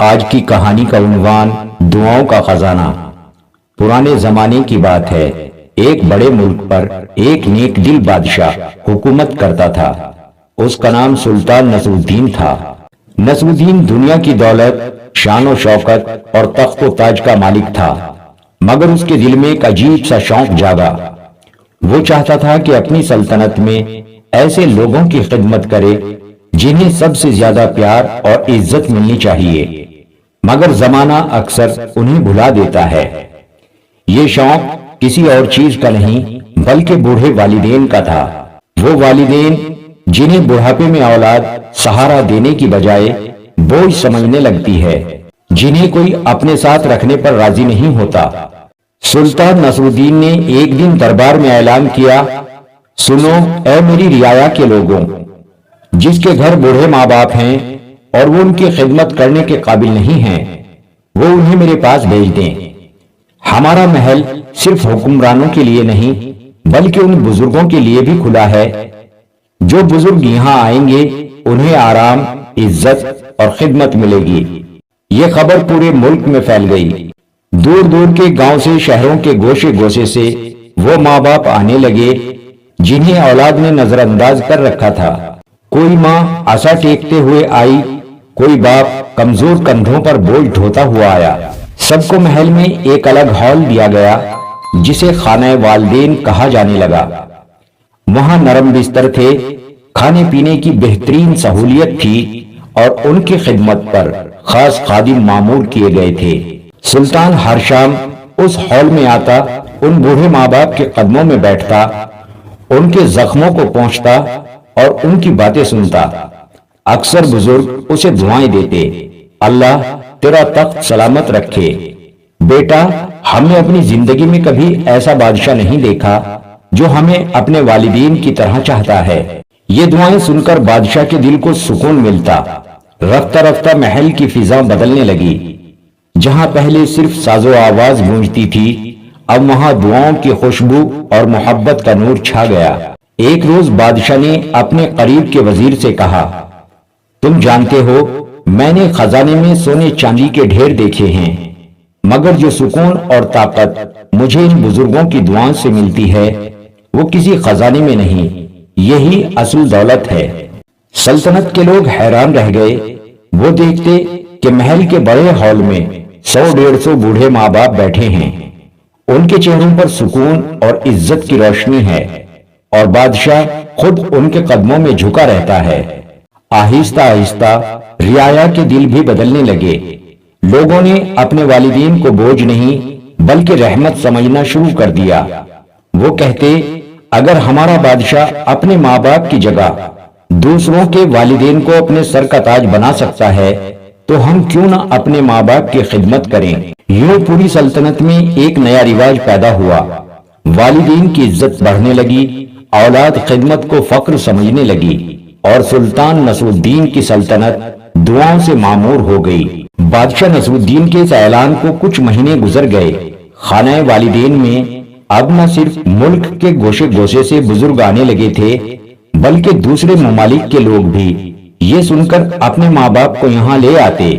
آج کی کہانی کا عنوان دعاؤں کا خزانہ۔ پرانے زمانے کی بات ہے، ایک بڑے ملک پر ایک نیک دل بادشاہ حکومت کرتا تھا۔ اس کا نام سلطان نصر الدین تھا۔ نصر الدین دنیا کی دولت، شان و شوکت اور تخت و تاج کا مالک تھا، مگر اس کے دل میں ایک عجیب سا شوق جاگا۔ وہ چاہتا تھا کہ اپنی سلطنت میں ایسے لوگوں کی خدمت کرے جنہیں سب سے زیادہ پیار اور عزت ملنی چاہیے، مگر زمانہ اکثر انہیں بھلا دیتا ہے۔ یہ شوق کسی اور چیز کا نہیں بلکہ بوڑھے والدین کا تھا۔ وہ والدین جنہیں بڑھاپے میں اولاد سہارا دینے کی بجائے بوجھ سمجھنے لگتی ہے، جنہیں کوئی اپنے ساتھ رکھنے پر راضی نہیں ہوتا۔ سلطان نصر الدین نے ایک دن دربار میں اعلان کیا، سنو اے میری رعایا کے لوگوں، جس کے گھر بوڑھے ماں باپ ہیں اور وہ ان کی خدمت کرنے کے قابل نہیں ہیں، وہ انہیں میرے پاس بھیج دیں۔ ہمارا محل صرف حکمرانوں کے لیے نہیں بلکہ ان بزرگوں کے لیے بھی کھلا ہے۔ جو بزرگ یہاں آئیں گے انہیں آرام، عزت اور خدمت ملے گی۔ یہ خبر پورے ملک میں پھیل گئی۔ دور دور کے گاؤں سے، شہروں کے گوشے گوشے سے وہ ماں باپ آنے لگے جنہیں اولاد نے نظر انداز کر رکھا تھا۔ کوئی ماں عصا ٹیکتے ہوئے آئی، کوئی باپ کمزور کندھوں پر بوجھ ڈھوتا ہوا آیا۔ سب کو محل میں ایک الگ ہال دیا گیا جسے خانہ والدین کہا جانے لگا۔ وہاں نرم بستر تھے، کھانے پینے کی بہترین سہولیت تھی اور ان کی خدمت پر خاص خادم مامور کیے گئے تھے۔ سلطان ہر شام اس ہال میں آتا، ان بوڑھے ماں باپ کے قدموں میں بیٹھتا، ان کے زخموں کو پونچھتا اور ان کی باتیں سنتا۔ اکثر بزرگ اسے دعائیں دیتے، اللہ تیرا تخت سلامت رکھے۔ بیٹا، ہم نے اپنی زندگی میں کبھی ایسا بادشاہ نہیں دیکھا جو ہمیں اپنے والدین کی طرح چاہتا ہے۔ یہ دعائیں سن کر بادشاہ کے دل کو سکون ملتا۔ رفتہ رفتہ محل کی فضا بدلنے لگی۔ جہاں پہلے صرف ساز و آواز گونجتی تھی، اب وہاں دعاؤں کی خوشبو اور محبت کا نور چھا گیا۔ ایک روز بادشاہ نے اپنے قریب کے وزیر سے کہا، تم جانتے ہو میں نے خزانے میں سونے چاندی کے ڈھیر دیکھے ہیں، مگر جو سکون اور طاقت مجھے ان بزرگوں کی دعاؤں سے ملتی ہے وہ کسی خزانے میں نہیں، یہی اصل دولت ہے۔ سلطنت کے لوگ حیران رہ گئے۔ وہ دیکھتے کہ محل کے بڑے ہال میں 100-150 بوڑھے ماں باپ بیٹھے ہیں، ان کے چہروں پر سکون اور عزت کی روشنی ہے اور بادشاہ خود ان کے قدموں میں جھکا رہتا ہے۔ آہستہ آہستہ رعایا کے دل بھی بدلنے لگے۔ لوگوں نے اپنے والدین کو بوجھ نہیں بلکہ رحمت سمجھنا شروع کر دیا۔ وہ کہتے، اگر ہمارا بادشاہ اپنے ماں باپ کی جگہ دوسروں کے والدین کو اپنے سر کا تاج بنا سکتا ہے تو ہم کیوں نہ اپنے ماں باپ کی خدمت کریں۔ یوں پوری سلطنت میں ایک نیا رواج پیدا ہوا۔ والدین کی عزت بڑھنے لگی، اولاد خدمت کو فخر سمجھنے لگی اور سلطان نصر الدین کی سلطنت دعاؤں سے معمور ہو گئی۔ بادشاہ نصر الدین کے اس اعلان کو کچھ مہینے گزر گئے۔ خانہ والدین میں اب نہ صرف ملک کے گوشے گوشے سے بزرگ آنے لگے تھے بلکہ دوسرے ممالک کے لوگ بھی یہ سن کر اپنے ماں باپ کو یہاں لے آتے۔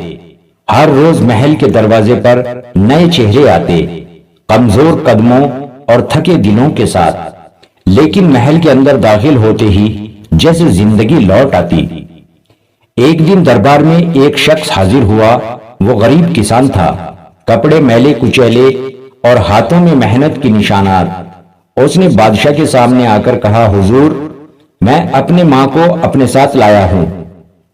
ہر روز محل کے دروازے پر نئے چہرے آتے، کمزور قدموں اور تھکے دلوں کے ساتھ، لیکن محل کے اندر داخل ہوتے ہی جیسے زندگی لوٹ آتی۔ ایک دن دربار میں ایک شخص حاضر ہوا۔ وہ غریب کسان تھا، کپڑے میلے کچیلے اور ہاتھوں میں محنت کی نشانات۔ اس نے بادشاہ کے سامنے آ کر کہا، حضور، میں اپنے ماں کو اپنے ساتھ لایا ہوں۔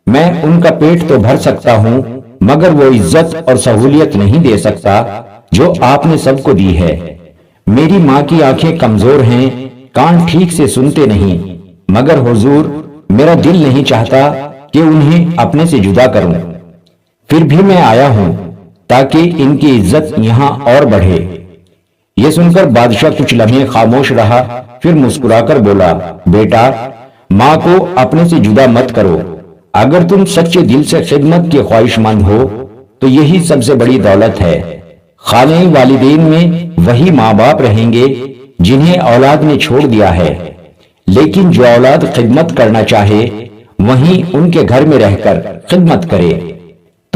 میں ان کا پیٹ تو بھر سکتا ہوں مگر وہ عزت اور سہولیت نہیں دے سکتا جو آپ نے سب کو دی ہے۔ میری ماں کی آنکھیں کمزور ہیں، کان ٹھیک سے سنتے نہیں، مگر حضور میرا دل نہیں چاہتا کہ انہیں اپنے سے جدا کروں۔ پھر بھی میں آیا ہوں تاکہ ان کی عزت یہاں اور بڑھے۔ یہ سن کر بادشاہ کچھ لمحے خاموش رہا، پھر مسکرا کر بولا، بیٹا، ماں کو اپنے سے جدا مت کرو۔ اگر تم سچے دل سے خدمت کے خواہش مند ہو تو یہی سب سے بڑی دولت ہے۔ خانہ والدین میں وہی ماں باپ رہیں گے جنہیں اولاد نے چھوڑ دیا ہے، لیکن جو اولاد خدمت کرنا چاہے وہیں ان کے گھر میں رہ کر خدمت کرے۔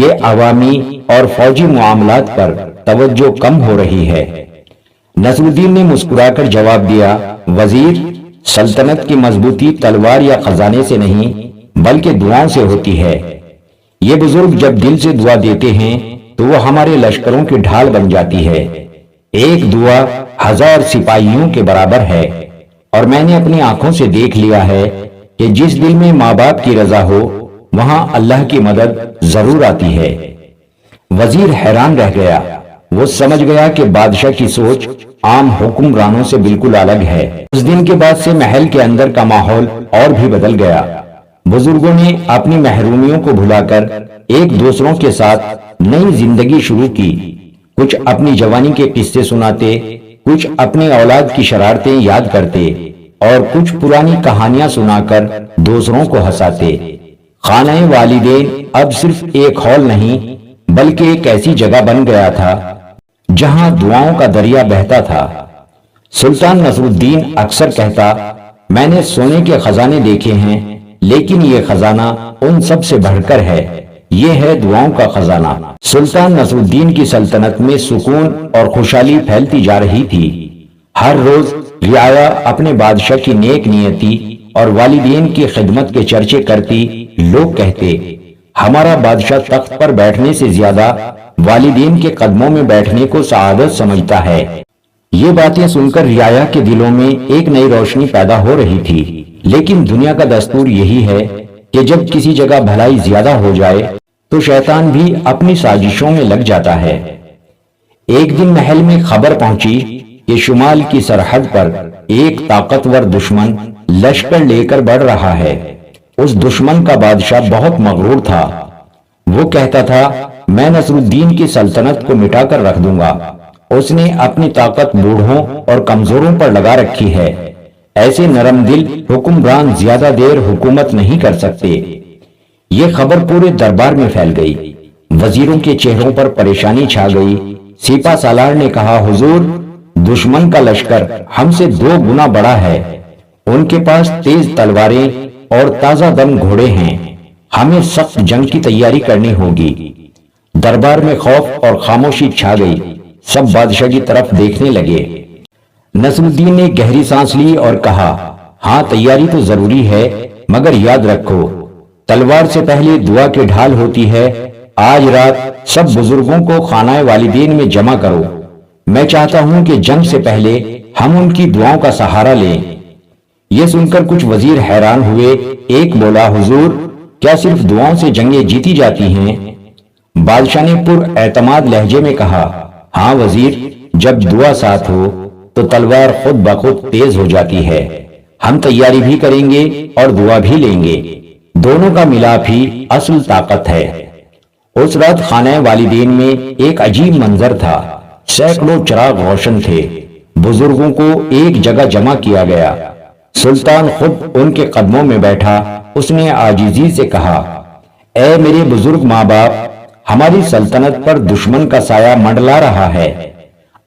کہ عوامی اور فوجی معاملات پر توجہ کم ہو رہی ہے۔ نصر الدین نے مسکرا کر جواب دیا، وزیر، سلطنت کی مضبوطی تلوار یا خزانے سے نہیں بلکہ دعاؤں سے ہوتی ہے۔ یہ بزرگ جب دل سے دعا دیتے ہیں تو وہ ہمارے لشکروں کی ڈھال بن جاتی ہے۔ ایک دعا 1000 سپاہیوں کے برابر ہے، اور میں نے اپنی آنکھوں سے دیکھ لیا ہے کہ جس دل میں ماں باپ کی رضا ہو وہاں اللہ کی مدد ضرور آتی ہے۔ وزیر حیران رہ گیا۔ وہ سمجھ گیا کہ بادشاہ کی سوچ عام حکمرانوں سے بالکل الگ ہے۔ اس دن کے بعد سے محل کے اندر کا ماحول اور بھی بدل گیا۔ بزرگوں نے اپنی محرومیوں کو بھلا کر ایک دوسروں کے ساتھ نئی زندگی شروع کی۔ کچھ اپنی جوانی کے قصے سناتے، کچھ اپنی اولاد کی شرارتیں یاد کرتے، اور کچھ پرانی کہانیاں سنا کر دوسروں کو ہنساتے۔ خانہ والدین اب صرف ایک ہال نہیں بلکہ ایک ایسی جگہ بن گیا تھا جہاں دعاؤں کا دریا بہتا تھا۔ سلطان نصر الدین اکثر کہتا، میں نے سونے کے خزانے دیکھے ہیں لیکن یہ خزانہ ان سب سے بڑھ کر ہے، یہ ہے دعاؤں کا خزانہ۔ سلطان نصر الدین کی سلطنت میں سکون اور خوشحالی پھیلتی جا رہی تھی۔ ہر روز رعایا اپنے بادشاہ کی نیک نیتی اور والدین کی خدمت کے چرچے کرتی۔ لوگ کہتے، ہمارا بادشاہ تخت پر بیٹھنے سے زیادہ والدین کے قدموں میں بیٹھنے کو سعادت سمجھتا ہے۔ یہ باتیں سن کر رعایا کے دلوں میں ایک نئی روشنی پیدا ہو رہی تھی۔ لیکن دنیا کا دستور یہی ہے کہ جب کسی جگہ بھلائی زیادہ ہو جائے تو شیطان بھی اپنی سازشوں میں لگ جاتا ہے۔ ایک دن محل میں خبر پہنچی کہ شمال کی سرحد پر ایک طاقتور دشمن لشکر لے کر بڑھ رہا ہے۔ اس دشمن کا بادشاہ بہت مغرور تھا۔ وہ کہتا تھا، میں نصر الدین کی سلطنت کو مٹا کر رکھ دوں گا۔ اس نے اپنی طاقت بوڑھوں اور کمزوروں پر لگا رکھی ہے۔ ایسے نرم دل حکمران زیادہ دیر حکومت نہیں کر سکتے۔ یہ خبر پورے دربار میں پھیل گئی۔ وزیروں کے چہروں پر پریشانی چھا گئی۔ سپہ سالار نے کہا، حضور، دشمن کا لشکر ہم سے 2 گنا بڑا ہے۔ ان کے پاس تیز تلواریں اور تازہ دم گھوڑے ہیں۔ ہمیں سخت جنگ کی تیاری کرنی ہوگی۔ دربار میں خوف اور خاموشی چھا گئی۔ سب بادشاہ کی طرف دیکھنے لگے۔ نصر الدین نے گہری سانس لی اور کہا، ہاں تیاری تو ضروری ہے، مگر یاد رکھو تلوار سے پہلے دعا کی ڈھال ہوتی ہے۔ آج رات سب بزرگوں کو خانہ والدین میں جمع کرو۔ میں چاہتا ہوں کہ جنگ سے پہلے ہم ان کی دعاؤں کا سہارا لیں۔ یہ سن کر کچھ وزیر حیران ہوئے۔ ایک بولا، حضور، کیا صرف دعاؤں سے جنگیں جیتی جاتی ہیں؟ بادشاہ نے پر اعتماد لہجے میں کہا، ہاں وزیر، جب دعا ساتھ ہو تو تلوار خود بخود تیز ہو جاتی ہے۔ ہم تیاری بھی کریں گے اور دعا بھی لیں گے۔ دونوں کا ملاپ ہی اصل طاقت ہے۔ اس رات خانہ والدین میں ایک عجیب منظر تھا۔ سینکڑوں چراغ روشن تھے۔ بزرگوں کو ایک جگہ جمع کیا گیا۔ سلطان خود ان کے قدموں میں بیٹھا۔ اس نے عاجزی سے کہا، اے میرے بزرگ ماں باپ، ہماری سلطنت پر دشمن کا سایہ منڈلا رہا ہے۔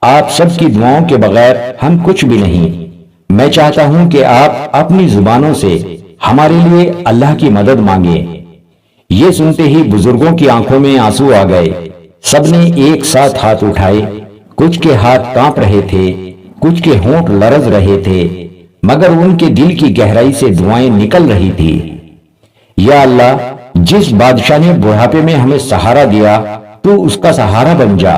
آپ سب کی دعاؤں کے بغیر ہم کچھ بھی نہیں۔ میں چاہتا ہوں کہ آپ اپنی زبانوں سے ہمارے لیے اللہ کی مدد مانگیں۔ یہ سنتے ہی بزرگوں کی آنکھوں میں آنسو آ گئے۔ سب نے ایک ساتھ ہاتھ اٹھائے۔ کچھ کے ہاتھ کانپ رہے تھے، کچھ کے ہونٹ لرز رہے تھے، مگر ان کے دل کی گہرائی سے دعائیں نکل رہی تھی۔ یا اللہ، جس بادشاہ نے بڑھاپے میں ہمیں سہارا دیا تو اس کا سہارا بن جا۔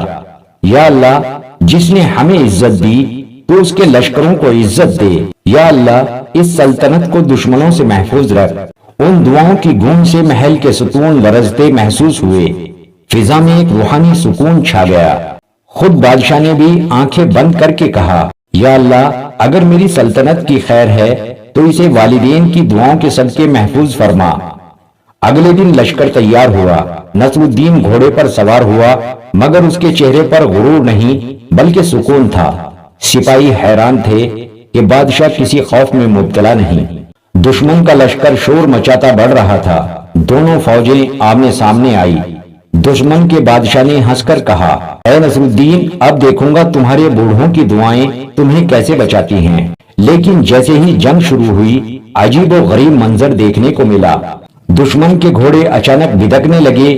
یا اللہ، جس نے ہمیں عزت دی تو اس کے لشکروں کو عزت دے۔ یا اللہ، اس سلطنت کو دشمنوں سے محفوظ رکھ۔ ان دعاؤں کی گونج سے محل کے ستون لرزتے محسوس ہوئے۔ فضا میں ایک روحانی سکون چھا گیا۔ خود بادشاہ نے بھی آنکھیں بند کر کے کہا، یا اللہ، اگر میری سلطنت کی خیر ہے تو اسے والدین کی دعاؤں کے صدقے محفوظ فرما۔ اگلے دن لشکر تیار ہوا۔ نصر الدین گھوڑے پر سوار ہوا، مگر اس کے چہرے پر غرور نہیں بلکہ سکون تھا۔ سپاہی حیران تھے کہ بادشاہ کسی خوف میں مبتلا نہیں۔ دشمن کا لشکر شور مچاتا بڑھ رہا تھا۔ دونوں فوجیں آمنے سامنے آئی۔ دشمن کے بادشاہ نے ہنس کر کہا، اے نصر الدین، اب دیکھوں گا تمہارے بوڑھوں کی دعائیں تمہیں کیسے بچاتی ہیں۔ لیکن جیسے ہی جنگ شروع ہوئی، عجیب و غریب منظر دیکھنے کو ملا۔ دشمن کے گھوڑے اچانک بھدکنے لگے،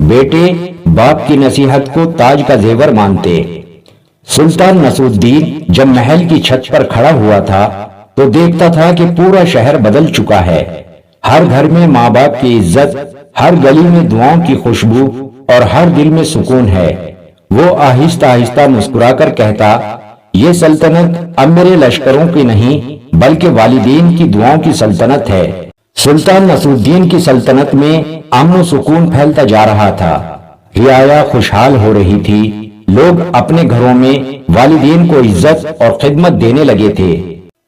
بیٹے باپ کی نصیحت کو تاج کا زیور مانتے۔ سلطان نصرالدین جب محل کی چھت پر کھڑا ہوا تھا تو دیکھتا تھا کہ پورا شہر بدل چکا ہے۔ ہر گھر میں ماں باپ کی عزت، ہر گلی میں دعاؤں کی خوشبو اور ہر دل میں سکون ہے۔ وہ آہستہ آہستہ مسکرا کر کہتا، یہ سلطنت اب میرے لشکروں کی نہیں بلکہ والدین کی دعاؤں کی سلطنت ہے۔ سلطان نصرالدین کی سلطنت میں امن و سکون پھیلتا جا رہا تھا، رعایا خوشحال ہو رہی تھی، لوگ اپنے گھروں میں والدین کو عزت اور خدمت دینے لگے تھے۔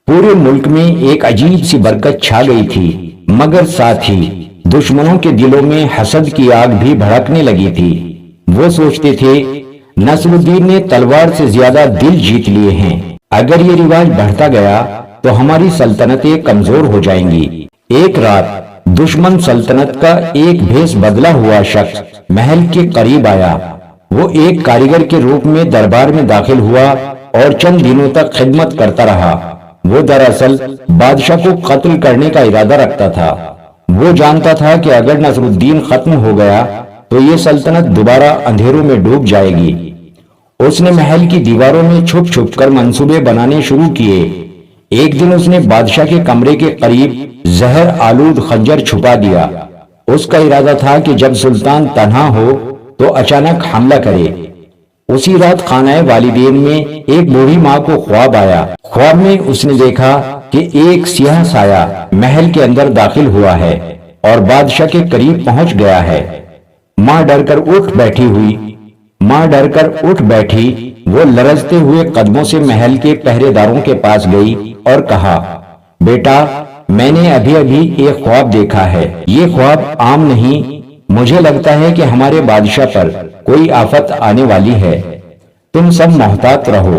پورے ملک میں ایک عجیب سی برکت چھا گئی تھی، مگر ساتھ ہی دشمنوں کے دلوں میں حسد کی آگ بھی بھڑکنے لگی تھی۔ وہ سوچتے تھے نصرالدین نے تلوار سے زیادہ دل جیت لیے ہیں، اگر یہ رواج بڑھتا گیا تو ہماری سلطنتیں کمزور ہو جائیں گی۔ ایک رات دشمن سلطنت کا ایک بھیس بدلا ہوا شخص محل کے قریب آیا۔ وہ ایک کاریگر کے روپ میں دربار میں داخل ہوا اور چند دنوں تک خدمت کرتا رہا۔ وہ دراصل بادشاہ کو قتل کرنے کا ارادہ رکھتا تھا۔ وہ جانتا تھا کہ اگر نصرالدین ختم ہو گیا تو یہ سلطنت دوبارہ اندھیروں میں ڈوب جائے گی۔ اس نے محل کی دیواروں میں چھپ چھپ کر منصوبے بنانے شروع کیے۔ ایک دن اس نے بادشاہ کے کمرے کے قریب زہر آلود خنجر چھپا دیا۔ اس کا ارادہ تھا کہ جب سلطان تنہا ہو تو اچانک حملہ کرے۔ اسی رات خانہ والدین میں ایک بوڑھی ماں کو خواب آیا۔ خواب میں اس نے دیکھا کہ ایک سیاہ سایہ محل کے اندر داخل ہوا ہے اور بادشاہ کے قریب پہنچ گیا ہے۔ ماں ڈر کر اٹھ بیٹھی، وہ لرزتے ہوئے قدموں سے محل کے پہرے داروں کے پاس گئی اور کہا، بیٹا میں نے ابھی ایک خواب دیکھا ہے۔ یہ خواب عام نہیں، مجھے لگتا ہے کہ ہمارے بادشاہ پر کوئی آفت آنے والی ہے، تم سب محتاط رہو۔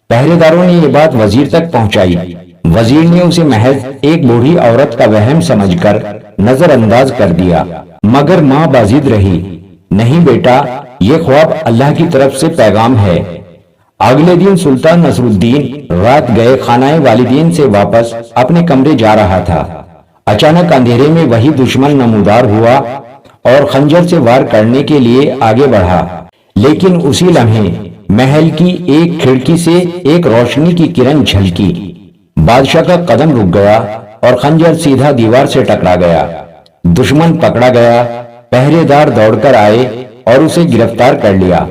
پہرے داروں نے یہ بات وزیر تک پہنچائی۔ وزیر نے اسے محض ایک بوڑھی عورت کا وہم سمجھ کر نظر انداز کر دیا، مگر ماں بازید رہی، نہیں بیٹا یہ خواب اللہ کی طرف سے پیغام ہے۔ اگلے دن سلطان نصرالدین رات گئے خانہ والدین سے واپس اپنے کمرے جا رہا تھا۔ اچانک اندھیرے میں وہی دشمن نمودار ہوا اور خنجر سے وار کرنے کے لیے آگے بڑھا، لیکن اسی لمحے محل کی ایک کھڑکی سے ایک روشنی کی کرن جھلکی۔ بادشاہ کا قدم رک گیا اور خنجر سیدھا دیوار سے ٹکرا گیا۔ دشمن پکڑا گیا، پہرے دار دوڑ کر آئے اور اسے گرفتار کر لیا۔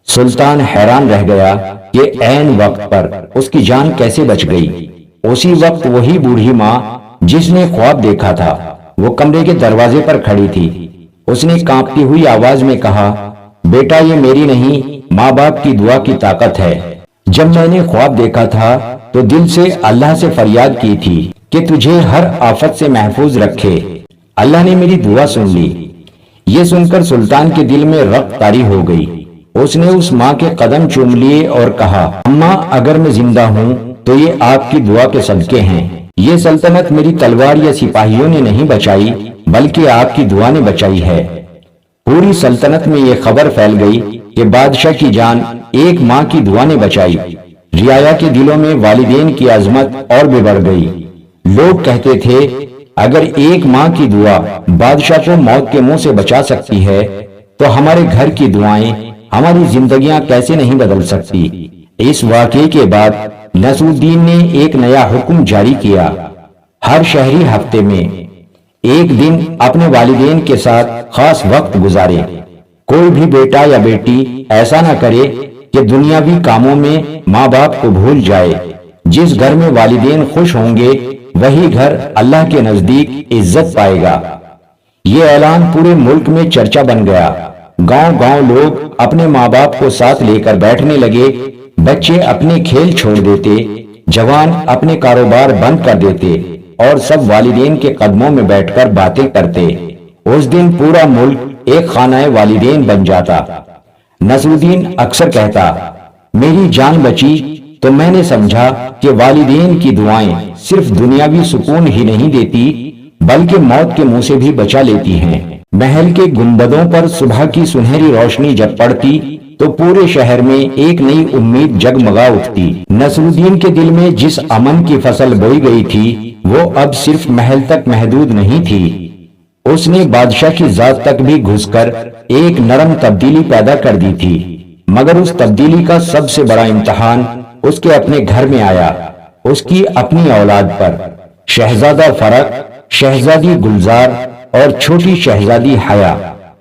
سلطان حیران رہ گیا کہ عین وقت پر اس کی جان کیسے بچ گئی۔ اسی وقت وہی بوڑھی ماں جس نے خواب دیکھا تھا وہ کمرے کے دروازے پر کھڑی تھی۔ اس نے کانپتی ہوئی آواز میں کہا، بیٹا یہ میری نہیں ماں باپ کی دعا کی طاقت ہے۔ جب میں نے خواب دیکھا تھا تو دل سے اللہ سے فریاد کی تھی کہ تجھے ہر آفت سے محفوظ رکھے۔ اللہ نے میری دعا سن لی۔ یہ سن کر سلطان کے دل میں رغبت طاری ہو گئی۔ اس نے اس ماں کے قدم چوم لیے اور کہا، اماں اگر میں زندہ ہوں تو یہ آپ کی دعا کے صدقے ہیں۔ یہ سلطنت میری تلوار یا سپاہیوں نے نہیں بچائی بلکہ آپ کی دعا نے بچائی ہے۔ پوری سلطنت میں یہ خبر پھیل گئی کہ بادشاہ کی جان ایک ماں کی دعا نے بچائی۔ رعایا کے دلوں میں والدین کی عظمت اور بھی بڑھ گئی۔ لوگ کہتے تھے اگر ایک ماں کی دعا بادشاہ کو موت کے منہ سے بچا سکتی ہے تو ہمارے گھر کی دعائیں ہماری زندگیاں کیسے نہیں بدل سکتی۔ اس واقعے کے بعد نصرالدین نے ایک نیا حکم جاری کیا، ہر شہری ہفتے میں ایک دن اپنے والدین کے ساتھ خاص وقت گزارے۔ کوئی بھی بیٹا یا بیٹی ایسا نہ کرے کہ دنیاوی کاموں میں ماں باپ کو بھول جائے۔ جس گھر میں والدین خوش ہوں گے وہی گھر اللہ کے نزدیک عزت پائے گا۔ یہ اعلان پورے ملک میں چرچا بن گیا۔ گاؤں گاؤں لوگ اپنے ماں باپ کو ساتھ لے کر بیٹھنے لگے، بچے اپنے کھیل چھوڑ دیتے، جوان اپنے کاروبار بند کر دیتے اور سب والدین کے قدموں میں بیٹھ کر باتیں کرتے۔ اس دن پورا ملک ایک خانہ والدین بن جاتا۔ نصرالدین اکثر کہتا، میری جان بچی تو میں نے سمجھا کہ والدین کی دعائیں صرف دنیاوی سکون ہی نہیں دیتی بلکہ موت کے منہ سے بھی بچا لیتی ہیں۔ محل کے گنبدوں پر صبح کی سنہری روشنی جب پڑتی تو پورے شہر میں ایک نئی امید جگمگا اٹھتی۔ نصرالدین کے دل میں جس امن کی فصل بوئی گئی تھی وہ اب صرف محل تک محدود نہیں تھی، اس نے بادشاہ کی ذات تک بھی گھس کر ایک نرم تبدیلی پیدا کر دی تھی، مگر اس تبدیلی کا سب سے بڑا امتحان اس کے اپنے گھر میں آیا، اس کی اپنی اولاد پر۔ شہزادہ فرق، شہزادی گلزار اور چھوٹی شہزادی حیا،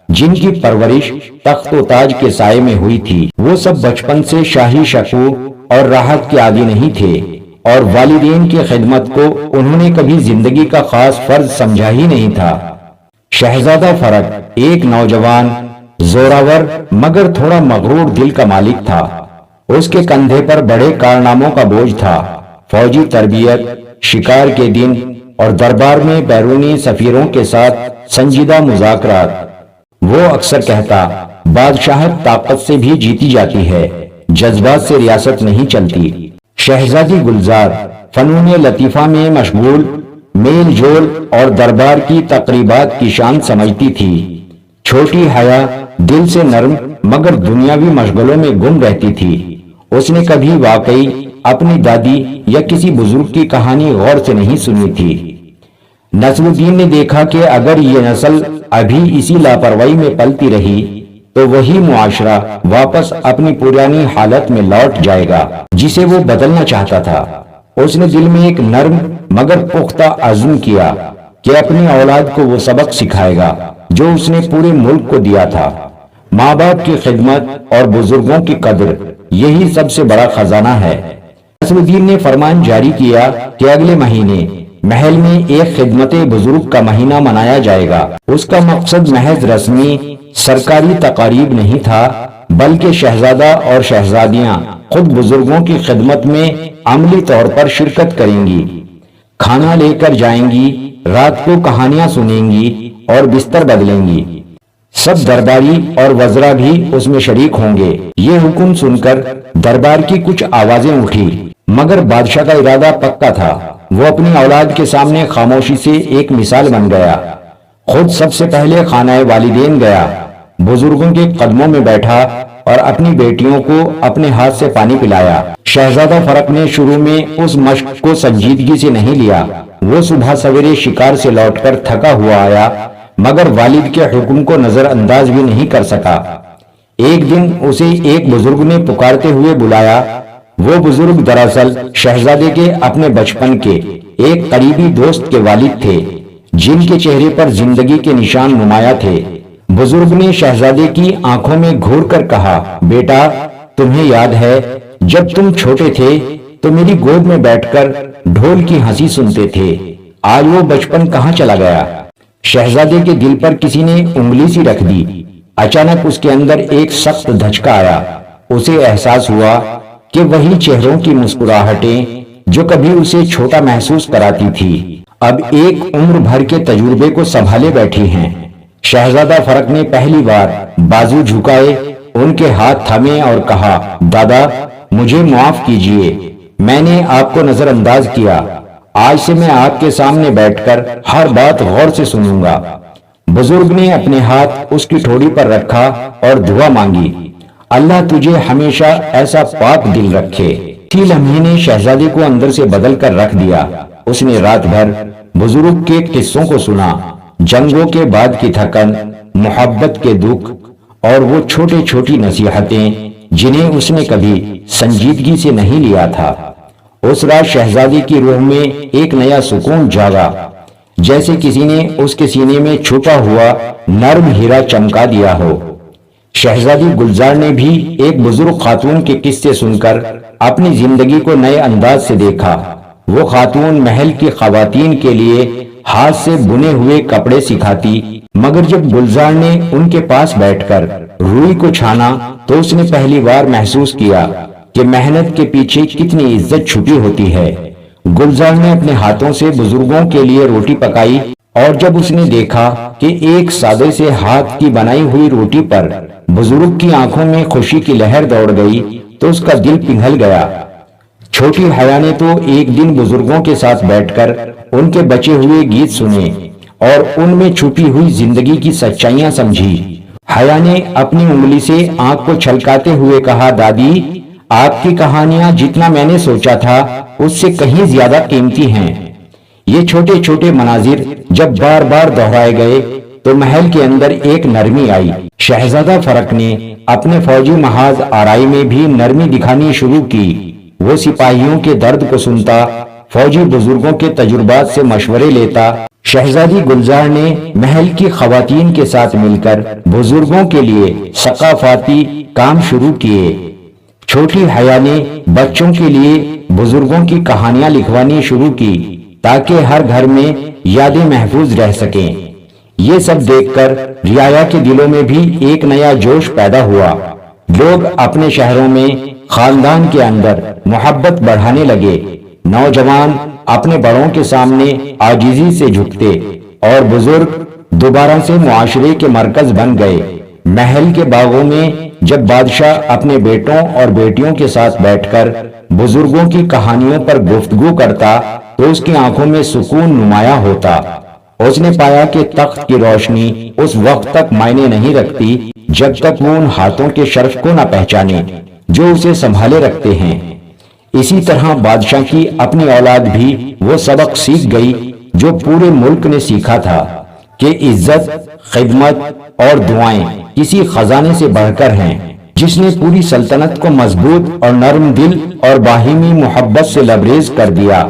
جن کی پرورش تخت و تاج کے سائے میں ہوئی تھی، وہ سب بچپن سے شاہی شکوہ اور راحت کے عادی نہیں تھے، اور والدین کی خدمت کو انہوں نے کبھی زندگی کا خاص فرض سمجھا ہی نہیں تھا۔ شہزادہ فرق ایک نوجوان، زوراور مگر تھوڑا مغرور دل کا مالک تھا۔ اس کے کندھے پر بڑے کارناموں کا بوجھ تھا، فوجی تربیت، شکار کے دن اور دربار میں بیرونی سفیروں کے ساتھ سنجیدہ مذاکرات۔ وہ اکثر کہتا، بادشاہت طاقت سے بھی جیتی جاتی ہے، جذبات سے ریاست نہیں چلتی۔ شہزادی گلزار فنون لطیفہ میں مشغول، میل جول اور دربار کی تقریبات کی شان سمجھتی تھی۔ چھوٹی حیا دل سے نرم مگر دنیاوی مشغلوں میں گم رہتی تھی۔ اس نے کبھی واقعی اپنی دادی یا کسی بزرگ کی کہانی غور سے نہیں سنی تھی۔ نصر الدین نے دیکھا کہ اگر یہ نسل ابھی اسی لاپرواہی میں پلتی رہی تو وہی معاشرہ واپس اپنی پرانی حالت میں لوٹ جائے گا جسے وہ بدلنا چاہتا تھا۔ اس نے دل میں ایک نرم مگر پختہ عزم کیا کہ اپنی اولاد کو وہ سبق سکھائے گا جو اس نے پورے ملک کو دیا تھا۔ ماں باپ کی خدمت اور بزرگوں کی قدر، یہی سب سے بڑا خزانہ ہے۔ نصر الدین نے فرمان جاری کیا کہ اگلے مہینے محل میں ایک خدمت بزرگ کا مہینہ منایا جائے گا۔ اس کا مقصد محض رسمی سرکاری تقاریب نہیں تھا، بلکہ شہزادہ اور شہزادیاں خود بزرگوں کی خدمت میں عملی طور پر شرکت کریں گی، کھانا لے کر جائیں گی، رات کو کہانیاں سنیں گی اور بستر بدلیں گی۔ سب درباری اور وزراء بھی اس میں شریک ہوں گے۔ یہ حکم سن کر دربار کی کچھ آوازیں اٹھی، مگر بادشاہ کا ارادہ پکا تھا۔ وہ اپنی اولاد کے سامنے خاموشی سے ایک مثال بن گیا۔ خود سب سے پہلے خانہ والدین گیا، بزرگوں کے قدموں میں بیٹھا اور اپنی بیٹیوں کو اپنے ہاتھ سے پانی پلایا۔ شہزادہ فرق نے شروع میں اس مشق کو سنجیدگی سے نہیں لیا۔ وہ صبح سویرے شکار سے لوٹ کر تھکا ہوا آیا، مگر والد کے حکم کو نظر انداز بھی نہیں کر سکا۔ ایک دن اسے ایک بزرگ نے پکارتے ہوئے بلایا۔ وہ بزرگ دراصل شہزادے کے اپنے بچپن کے ایک قریبی دوست کے والد تھے، جن کے چہرے پر زندگی کے نشان نمایاں تھے۔ بزرگ نے شہزادے کی آنکھوں میں گھور کر کہا، بیٹا، تمہیں یاد ہے جب تم چھوٹے تھے تو میری گود میں بیٹھ کر ڈھول کی ہنسی سنتے تھے؟ آج وہ بچپن کہاں چلا گیا؟ شہزادے کے دل پر کسی نے انگلی سی رکھ دی۔ اچانک اس کے اندر ایک سخت دھچکا آیا۔ اسے احساس ہوا کہ وہی چہروں کی مسکراہٹیں جو کبھی اسے چھوٹا محسوس کراتی تھی، اب ایک عمر بھر کے تجربے کو سنبھالے بیٹھی ہیں۔ شہزادہ فرق نے پہلی بار بازو جھکائے، ان کے ہاتھ تھامے اور کہا، دادا، مجھے معاف کیجئے، میں نے آپ کو نظر انداز کیا۔ آج سے میں آپ کے سامنے بیٹھ کر ہر بات غور سے سنوں گا۔ بزرگ نے اپنے ہاتھ اس کی ٹھوڑی پر رکھا اور دعا مانگی، اللہ تجھے ہمیشہ ایسا پاک دل رکھے۔ اسی لمحے نے شہزادے کو اندر سے بدل کر رکھ دیا۔ اس نے رات بھر بزرگ کے قصوں کو سنا، جنگوں کے بعد کی تھکن، محبت کے دکھ اور وہ چھوٹی چھوٹی نصیحتیں جنہیں اس نے کبھی سنجیدگی سے نہیں لیا تھا۔ اس رات شہزادی کی روح میں ایک نیا سکون جاگا، جیسے کسی نے اس کے سینے میں چھپا ہوا نرم ہیرا چمکا دیا ہو۔ شہزادی گلزار نے بھی ایک بزرگ خاتون کے قصے سن کر اپنی زندگی کو نئے انداز سے دیکھا۔ وہ خاتون محل کی خواتین کے لیے ہاتھ سے بنے ہوئے کپڑے سکھاتی، مگر جب گلزار نے ان کے پاس بیٹھ کر روئی کو چھانا تو اس نے پہلی بار محسوس کیا کہ محنت کے پیچھے کتنی عزت چھپی ہوتی ہے۔ گلزار نے اپنے ہاتھوں سے بزرگوں کے لیے روٹی پکائی، اور جب اس نے دیکھا کہ ایک سادے سے ہاتھ کی بنائی ہوئی روٹی پر بزرگ کی آنکھوں میں خوشی کی لہر دوڑ گئی تو اس کا دل پگھل گیا۔ چھوٹی حیا نے تو ایک دن بزرگوں کے ساتھ بیٹھ کر ان کے بچے ہوئے گیت سنے اور ان میں چھپی ہوئی زندگی کی سچائیاں سمجھی۔ حیا نے اپنی انگلی سے آنکھ کو چھلکاتے ہوئے کہا، دادی، آپ کی کہانیاں جتنا میں نے سوچا تھا اس سے کہیں زیادہ قیمتی ہیں۔ یہ چھوٹے چھوٹے مناظر جب بار بار دہرائے گئے تو محل کے اندر ایک نرمی آئی۔ شہزادہ فرق نے اپنے فوجی محاذ آرائی میں بھی نرمی دکھانی شروع کی۔ وہ سپاہیوں کے درد کو سنتا، فوجی بزرگوں کے تجربات سے مشورے لیتا۔ شہزادی گلزار نے محل کی خواتین کے ساتھ مل کر بزرگوں کے لیے ثقافتی کام شروع کیے۔ چھوٹی حیا نے بچوں کے لیے بزرگوں کی کہانیاں لکھوانی شروع کی تاکہ ہر گھر میں یادیں محفوظ رہ سکیں۔ یہ سب دیکھ کر رعایا کے دلوں میں بھی ایک نیا جوش پیدا ہوا۔ لوگ اپنے شہروں میں خاندان کے اندر محبت بڑھانے لگے۔ نوجوان اپنے بڑوں کے سامنے عاجزی سے جھکتے اور بزرگ دوبارہ سے معاشرے کے مرکز بن گئے۔ محل کے باغوں میں جب بادشاہ اپنے بیٹوں اور بیٹیوں کے ساتھ بیٹھ کر بزرگوں کی کہانیوں پر گفتگو کرتا تو اس کی آنکھوں میں سکون نمایاں ہوتا۔ اس نے پایا کہ تخت کی روشنی اس وقت تک معنی نہیں رکھتی جب تک وہ ان ہاتھوں کے شرف کو نہ پہچانے جو اسے سنبھالے رکھتے ہیں۔ اسی طرح بادشاہ کی اپنی اولاد بھی وہ سبق سیکھ گئی جو پورے ملک نے سیکھا تھا کہ عزت، خدمت اور دعائیں کسی خزانے سے بڑھ کر ہیں۔ جس نے پوری سلطنت کو مضبوط اور نرم دل اور باہمی محبت سے لبریز کر دیا۔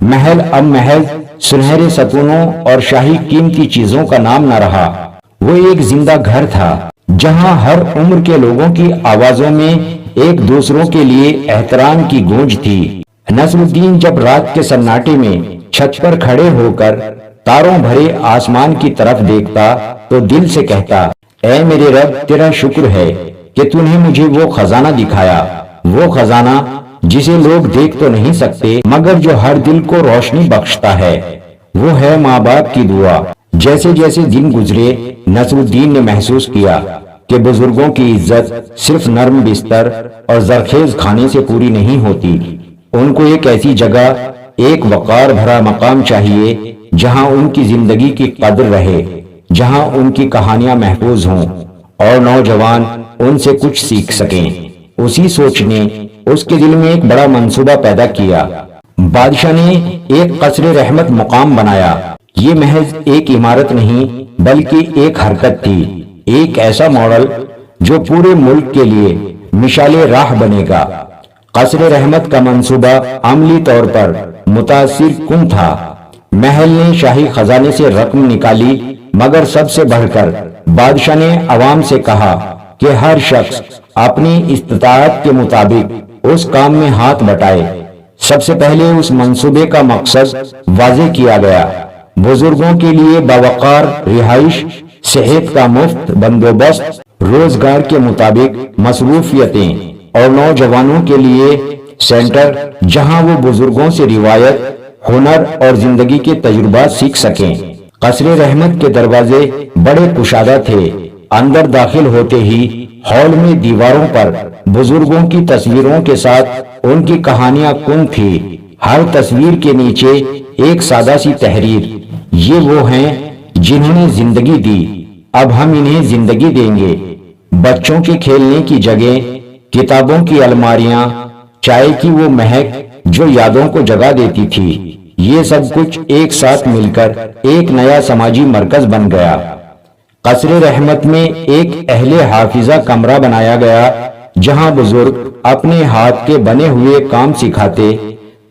محل اب محض سنہرے ستونوں اور شاہی قیمتی چیزوں کا نام نہ رہا، وہ ایک زندہ گھر تھا جہاں ہر عمر کے لوگوں کی آوازوں میں ایک دوسروں کے لیے احترام کی گونج تھی۔ نصر الدین جب رات کے سناٹے میں چھت پر کھڑے ہو کر تاروں بھرے آسمان کی طرف دیکھتا تو دل سے کہتا، اے میرے رب، تیرا شکر ہے کہ تو نے مجھے وہ خزانہ دکھایا، وہ خزانہ جسے لوگ دیکھ تو نہیں سکتے مگر جو ہر دل کو روشنی بخشتا ہے، وہ ہے ماں باپ کی دعا۔ جیسے جیسے دن گزرے نصر الدین نے محسوس کیا کہ بزرگوں کی عزت صرف نرم بستر اور زرخیز کھانے سے پوری نہیں ہوتی۔ ان کو ایک ایسی جگہ، ایک وقار بھرا مقام چاہیے جہاں ان کی زندگی کی قدر رہے، جہاں ان کی کہانیاں محفوظ ہوں اور نوجوان ان سے کچھ سیکھ سکیں۔ اسی سوچ نے اس کے دل میں ایک بڑا منصوبہ پیدا کیا۔ بادشاہ نے ایک قصر رحمت مقام بنایا۔ یہ محض ایک عمارت نہیں بلکہ ایک حرکت تھی، ایک ایسا ماڈل جو پورے ملک کے لیے مشعل راہ بنے گا۔ قصر رحمت کا منصوبہ عملی طور پر متاثر کن تھا۔ محل نے شاہی خزانے سے رقم نکالی مگر سب سے بڑھ کر بادشاہ نے عوام سے کہا کہ ہر شخص اپنی استطاعت کے مطابق اس کام میں ہاتھ بٹائے۔ سب سے پہلے اس منصوبے کا مقصد واضح کیا گیا۔ بزرگوں کے لیے باوقار رہائش، صحت کا مفت بندوبست، روزگار کے مطابق مصروفیتیں اور نوجوانوں کے لیے سینٹر جہاں وہ بزرگوں سے روایت، ہنر اور زندگی کے تجربات سیکھ سکیں۔ قصر رحمت کے دروازے بڑے کشادہ تھے۔ اندر داخل ہوتے ہی ہال میں دیواروں پر بزرگوں کی تصویروں کے ساتھ ان کی کہانیاں کن تھی۔ ہر تصویر کے نیچے ایک سادہ سی تحریر، یہ وہ ہیں جنہوں نے زندگی دی، اب ہم انہیں زندگی دیں گے۔ بچوں کے کھیلنے کی جگہ، کتابوں کی الماریاں، چائے کی وہ مہک جو یادوں کو جگا دیتی تھی، یہ سب کچھ ایک ساتھ مل کر ایک نیا سماجی مرکز بن گیا۔ قصر رحمت میں ایک اہل حافظہ کمرہ بنایا گیا جہاں بزرگ اپنے ہاتھ کے بنے ہوئے کام سکھاتے،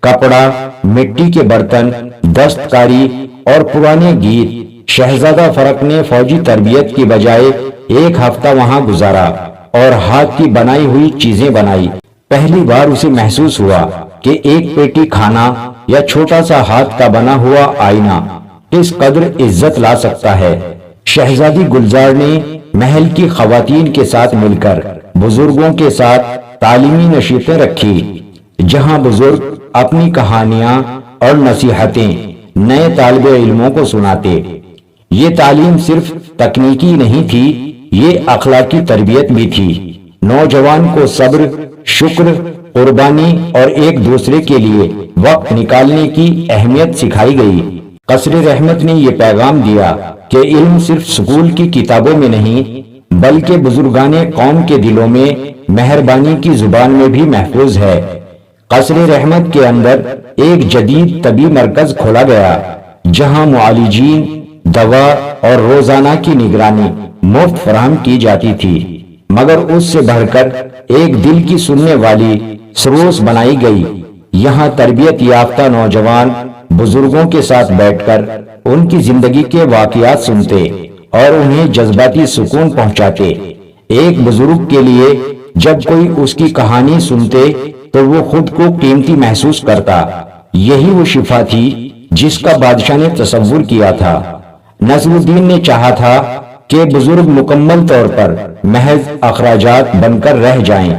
کپڑا، مٹی کے برتن، دستکاری اور پرانے گیت۔ شہزادہ فرق نے فوجی تربیت کی بجائے ایک ہفتہ وہاں گزارا اور ہاتھ کی بنائی ہوئی چیزیں بنائی۔ پہلی بار اسے محسوس ہوا کہ ایک پیٹی کھانا یا چھوٹا سا ہاتھ کا بنا ہوا آئینہ کس قدر عزت لا سکتا ہے۔ شہزادی گلزار نے محل کی خواتین کے ساتھ مل کر بزرگوں کے ساتھ تعلیمی نشستیں رکھی جہاں بزرگ اپنی کہانیاں اور نصیحتیں نئے طالب علموں کو سناتے۔ یہ تعلیم صرف تکنیکی نہیں تھی، یہ اخلاقی تربیت بھی تھی۔ نوجوان کو صبر، شکر، قربانی اور ایک دوسرے کے لیے وقت نکالنے کی اہمیت سکھائی گئی۔ قصر رحمت نے یہ پیغام دیا کہ علم صرف سکول کی کتابوں میں نہیں بلکہ بزرگان قوم کے دلوں میں مہربانی کی زبان میں بھی محفوظ ہے۔ قصر رحمت کے اندر ایک جدید طبی مرکز کھولا گیا جہاں معالجین، دوا اور روزانہ کی نگرانی مفت فراہم کی جاتی تھی، مگر اس سے بڑھ کر ایک دل کی سننے والی سروس بنائی گئی۔ یہاں تربیت یافتہ نوجوان بزرگوں کے ساتھ بیٹھ کر ان کی زندگی کے واقعات سنتے اور انہیں جذباتی سکون پہنچاتے۔ ایک بزرگ کے لیے جب کوئی اس کی کہانی سنتے تو وہ خود کو قیمتی محسوس کرتا۔ یہی وہ شفا تھی جس کا بادشاہ نے تصور کیا تھا۔ نصر الدین نے چاہا تھا کہ بزرگ مکمل طور پر محض اخراجات بن کر رہ جائیں،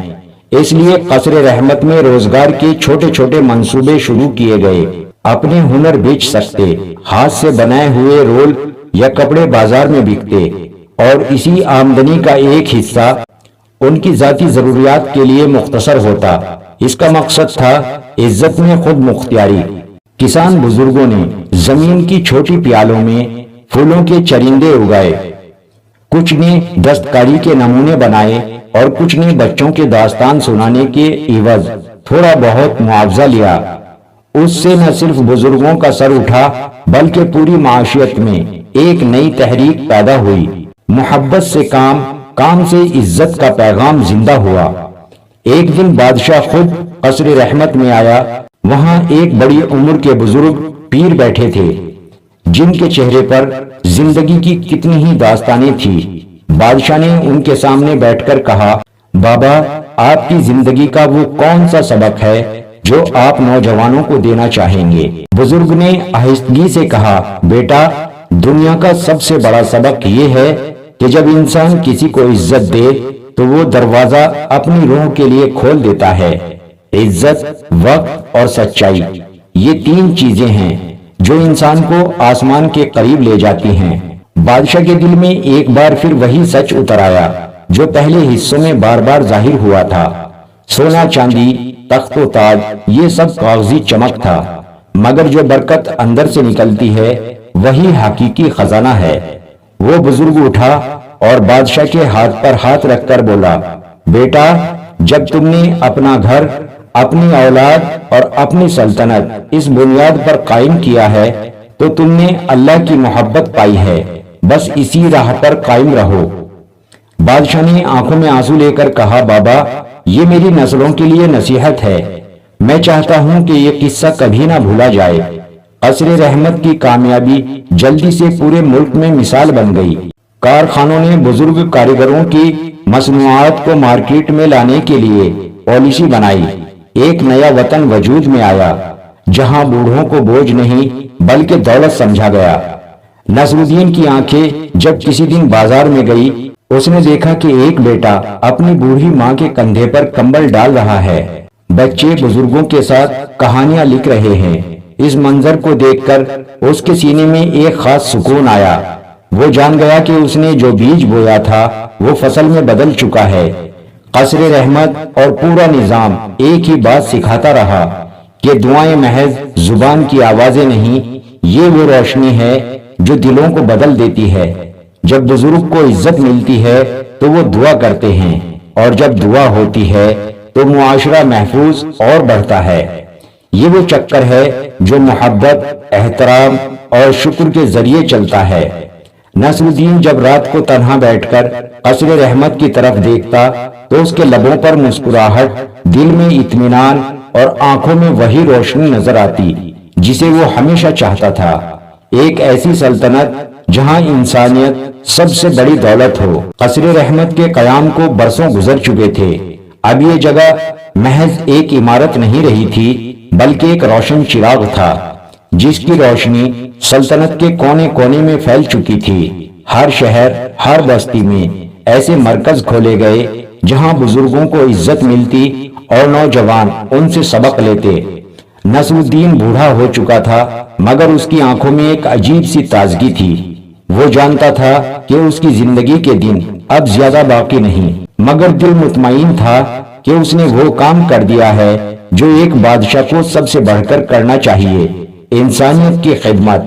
اس لیے قصر رحمت میں روزگار کے چھوٹے چھوٹے منصوبے شروع کیے گئے۔ اپنے ہنر بیچ سکتے، ہاتھ سے بنائے ہوئے رول یا کپڑے بازار میں بکتے اور اسی آمدنی کا ایک حصہ ان کی ذاتی ضروریات کے لیے مختصر ہوتا۔ اس کا مقصد تھا عزت میں خود مختاری۔ کسان بزرگوں نے زمین کی چھوٹی پیالوں میں پھولوں کے چرندے اگائے، کچھ نے دستکاری کے نمونے بنائے اور کچھ نے بچوں کے داستان سنانے کے عوض تھوڑا بہت معاوضہ لیا۔ اس سے نہ صرف بزرگوں کا سر اٹھا بلکہ پوری معاشیت میں ایک نئی تحریک پیدا ہوئی۔ محبت سے کام، کام سے عزت کا پیغام زندہ ہوا۔ ایک دن بادشاہ خود قصر رحمت میں آیا۔ وہاں ایک بڑی عمر کے بزرگ پیر بیٹھے تھے جن کے چہرے پر زندگی کی کتنی ہی داستانیں تھیں۔ بادشاہ نے ان کے سامنے بیٹھ کر کہا، بابا، آپ کی زندگی کا وہ کون سا سبق ہے جو آپ نوجوانوں کو دینا چاہیں گے؟ بزرگ نے آہستگی سے کہا، بیٹا، دنیا کا سب سے بڑا سبق یہ ہے کہ جب انسان کسی کو عزت دے تو وہ دروازہ اپنی روح کے لیے کھول دیتا ہے۔ عزت، وقت اور سچائی، یہ تین چیزیں ہیں جو انسان کو آسمان کے قریب لے جاتی ہیں۔ بادشاہ کے دل میں ایک بار پھر وہی سچ اتر آیا جو پہلے حصوں میں بار بار ظاہر ہوا تھا۔ سونا چاندی، تخت و تاج، یہ سب کاغذی چمک تھا، مگر جو برکت اندر سے نکلتی ہے وہی حقیقی خزانہ ہے۔ وہ بزرگ اٹھا اور بادشاہ کے ہاتھ پر ہاتھ رکھ کر بولا، بیٹا، جب تم نے اپنا گھر، اپنی اولاد اور اپنی سلطنت اس بنیاد پر قائم کیا ہے تو تم نے اللہ کی محبت پائی ہے، بس اسی راہ پر قائم رہو۔ بادشاہ نے آنکھوں میں آنسو لے کر کہا، بابا، یہ میری نسلوں کے لیے نصیحت ہے۔ میں چاہتا ہوں کہ یہ قصہ کبھی نہ بھولا جائے۔ قصر رحمت کی کامیابی جلدی سے پورے ملک میں مثال بن گئی۔ کارخانوں نے بزرگ کاریگروں کی مصنوعات کو مارکیٹ میں لانے کے لیے پالیسی بنائی۔ ایک نیا وطن وجود میں آیا جہاں بوڑھوں کو بوجھ نہیں بلکہ دولت سمجھا گیا۔ نصر الدین کی آنکھیں جب کسی دن بازار میں گئی، اس نے دیکھا کہ ایک بیٹا اپنی بوڑھی ماں کے کندھے پر کمبل ڈال رہا ہے۔ بچے بزرگوں کے ساتھ کہانیاں لکھ رہے ہیں۔ اس منظر کو دیکھ کر اس کے سینے میں ایک خاص سکون آیا۔ وہ جان گیا کہ اس نے جو بیج بویا تھا وہ فصل میں بدل چکا ہے۔ قصر رحمت اور پورا نظام ایک ہی بات سکھاتا رہا کہ دعائیں محض زبان کی آوازیں نہیں، یہ وہ روشنی ہے جو دلوں کو بدل دیتی ہے۔ جب بزرگ کو عزت ملتی ہے تو وہ دعا کرتے ہیں، اور جب دعا ہوتی ہے تو معاشرہ محفوظ اور بڑھتا ہے۔ یہ وہ چکر ہے جو محبت، احترام اور شکر کے ذریعے چلتا ہے۔ نصر الدین جب رات کو تنہا بیٹھ کر قصر رحمت کی طرف دیکھتا تو اس کے لبوں پر مسکراہٹ، دل میں اطمینان اور آنکھوں میں وہی روشنی نظر آتی جسے وہ ہمیشہ چاہتا تھا۔ ایک ایسی سلطنت جہاں انسانیت سب سے بڑی دولت ہو۔ قصر رحمت کے قیام کو برسوں گزر چکے تھے۔ اب یہ جگہ محض ایک عمارت نہیں رہی تھی بلکہ ایک روشن چراغ تھا جس کی روشنی سلطنت کے کونے کونے میں پھیل چکی تھی۔ ہر شہر، ہر بستی میں ایسے مرکز کھولے گئے جہاں بزرگوں کو عزت ملتی اور نوجوان ان سے سبق لیتے۔ نصر الدین بوڑھا ہو چکا تھا مگر اس کی آنکھوں میں ایک عجیب سی تازگی تھی۔ وہ جانتا تھا کہ اس کی زندگی کے دن اب زیادہ باقی نہیں، مگر دل مطمئن تھا کہ اس نے وہ کام کر دیا ہے جو ایک بادشاہ کو سب سے بڑھ کر کرنا چاہیے، انسانیت کی خدمت۔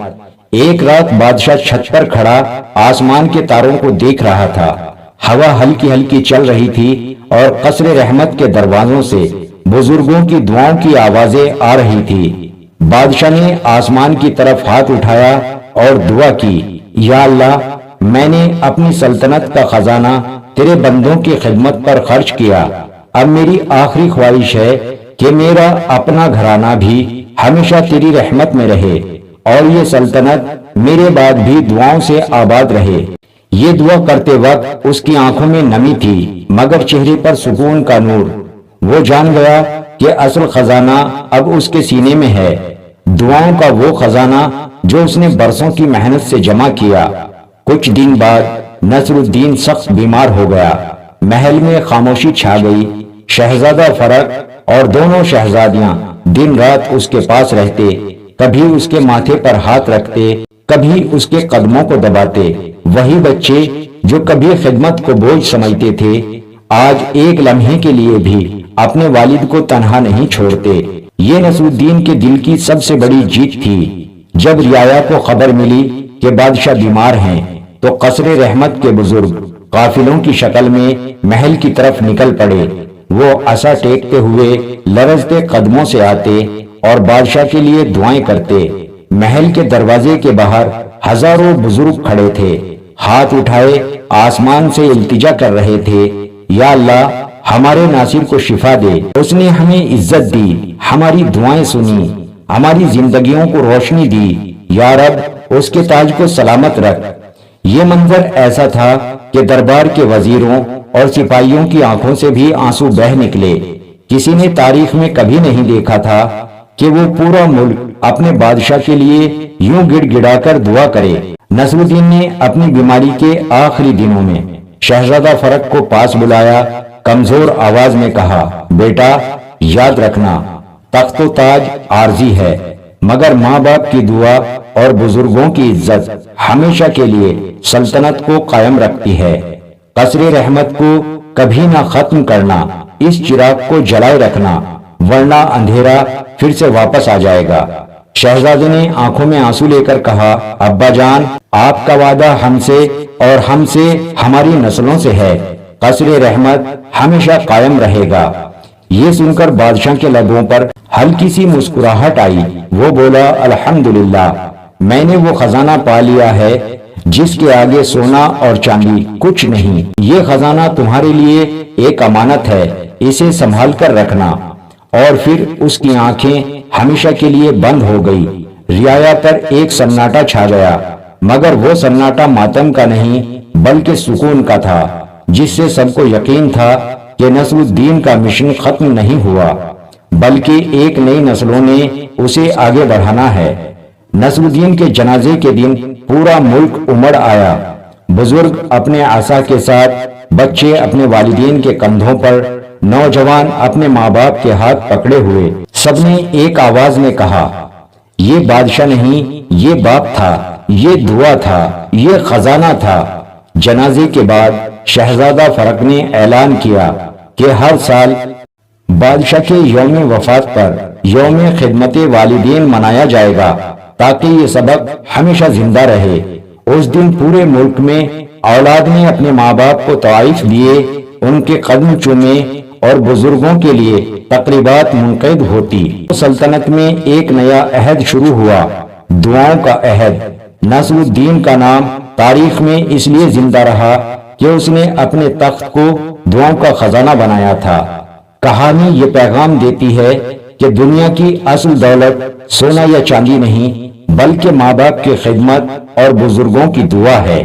ایک رات بادشاہ چھت پر کھڑا آسمان کے تاروں کو دیکھ رہا تھا۔ ہوا ہلکی ہلکی چل رہی تھی اور قصر رحمت کے دروازوں سے بزرگوں کی دعاؤں کی آوازیں آ رہی تھی۔ بادشاہ نے آسمان کی طرف ہاتھ اٹھایا اور دعا کی، یا اللہ، میں نے اپنی سلطنت کا خزانہ تیرے بندوں کی خدمت پر خرچ کیا۔ اب میری آخری خواہش ہے کہ میرا اپنا گھرانہ بھی ہمیشہ تیری رحمت میں رہے اور یہ سلطنت میرے بعد بھی دعاؤں سے آباد رہے۔ یہ دعا کرتے وقت اس کی آنکھوں میں نمی تھی مگر چہرے پر سکون کا نور۔ وہ جان گیا کہ اصل خزانہ اب اس کے سینے میں ہے، دعاؤں کا وہ خزانہ جو اس نے برسوں کی محنت سے جمع کیا۔ کچھ دن بعد نصر الدین سخت بیمار ہو گیا۔ محل میں خاموشی چھا گئی۔ شہزادہ فرق اور دونوں شہزادیاں دن رات اس کے پاس رہتے، کبھی اس کے ماتھے پر ہاتھ رکھتے، کبھی اس کے قدموں کو دباتے۔ وہی بچے جو کبھی خدمت کو بوجھ سمجھتے تھے آج ایک لمحے کے لیے بھی اپنے والد کو تنہا نہیں چھوڑتے۔ یہ نصر الدین کے دل کی سب سے بڑی جیت تھی۔ جب رعایا کو خبر ملی کہ بادشاہ بیمار ہیں تو قصر رحمت کے بزرگ قافلوں کی شکل میں محل کی طرف نکل پڑے۔ وہ عصا ٹیکتے ہوئے لرزتے قدموں سے آتے اور بادشاہ کے لیے دعائیں کرتے۔ محل کے دروازے کے باہر ہزاروں بزرگ کھڑے تھے، ہاتھ اٹھائے آسمان سے التجا کر رہے تھے، یا اللہ ہمارے ناصر کو شفا دے، اس نے ہمیں عزت دی، ہماری دعائیں سنی، ہماری زندگیوں کو روشنی دی، یا رب اس کے تاج کو سلامت رکھ۔ یہ منظر ایسا تھا کہ دربار کے وزیروں اور سپاہیوں کی آنکھوں سے بھی آنسو بہہ نکلے۔ کسی نے تاریخ میں کبھی نہیں دیکھا تھا کہ وہ پورا ملک اپنے بادشاہ کے لیے یوں گڑ گڑا کر دعا کرے۔ نصر الدین نے اپنی بیماری کے آخری دنوں میں شہزادہ فرق کو پاس بلایا، کمزور آواز میں کہا، بیٹا یاد رکھنا تخت و تاج عارضی ہے مگر ماں باپ کی دعا اور بزرگوں کی عزت ہمیشہ کے لیے سلطنت کو قائم رکھتی ہے۔ قصر رحمت کو کبھی نہ ختم کرنا، اس چراغ کو جلائے رکھنا ورنہ اندھیرا پھر سے واپس آ جائے گا۔ شہزادے نے آنکھوں میں آنسو لے کر کہا، ابا جان آپ کا وعدہ ہم سے اور ہم سے ہماری نسلوں سے ہے، قصر رحمت ہمیشہ قائم رہے گا۔ یہ سن کر بادشاہ کے لبوں پر ہلکی سی مسکراہٹ آئی۔ وہ بولا، الحمدللہ میں نے وہ خزانہ پا لیا ہے جس کے آگے سونا اور چاندی کچھ نہیں۔ یہ خزانہ تمہارے لیے ایک امانت ہے، اسے سنبھال کر رکھنا۔ اور پھر اس کی آنکھیں ہمیشہ کے لیے بند ہو گئی۔ رعایا پر ایک سناٹا چھا گیا مگر وہ سناٹا ماتم کا نہیں بلکہ سکون کا تھا، جس سے سب کو یقین تھا کہ نصر الدین کا مشن ختم نہیں ہوا بلکہ ایک نئی نسلوں نے اسے آگے بڑھانا ہے۔ نصر الدین کے جنازے کے دن پورا ملک امڑ آیا، بزرگ اپنے عصا کے ساتھ، بچے اپنے والدین کے کندھوں پر، نوجوان اپنے ماں باپ کے ہاتھ پکڑے ہوئے۔ سب نے ایک آواز میں کہا، یہ بادشاہ نہیں، یہ باپ تھا، یہ دعا تھا، یہ خزانہ تھا۔ جنازے کے بعد شہزادہ فرق نے اعلان کیا کہ ہر سال بادشاہ کے یوم وفات پر یوم خدمت والدین منایا جائے گا تاکہ یہ سبق ہمیشہ زندہ رہے۔ اس دن پورے ملک میں اولاد نے اپنے ماں باپ کو تحائف دیے، ان کے قدم چومے اور بزرگوں کے لیے تقریبات منعقد ہوتی۔ سلطنت میں ایک نیا عہد شروع ہوا، دعاؤں کا عہد۔ نصر الدین کا نام تاریخ میں اس لیے زندہ رہا کہ اس نے اپنے تخت کو دعاؤں کا خزانہ بنایا تھا۔ کہانی یہ پیغام دیتی ہے کہ دنیا کی اصل دولت سونا یا چاندی نہیں بلکہ ماں باپ کی خدمت اور بزرگوں کی دعا ہے۔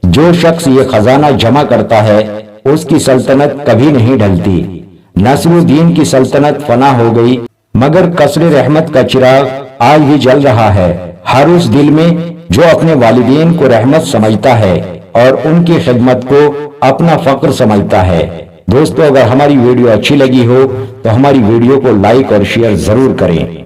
جو شخص یہ خزانہ جمع کرتا ہے اس کی سلطنت کبھی نہیں ڈھلتی۔ نصر الدین کی سلطنت فنا ہو گئی مگر قصر رحمت کا چراغ آج بھی جل رہا ہے، ہر اس دل میں جو اپنے والدین کو رحمت سمجھتا ہے اور ان کی خدمت کو اپنا فخر سمجھتا ہے۔ دوستو اگر ہماری ویڈیو اچھی لگی ہو تو ہماری ویڈیو کو لائک اور شیئر ضرور کریں۔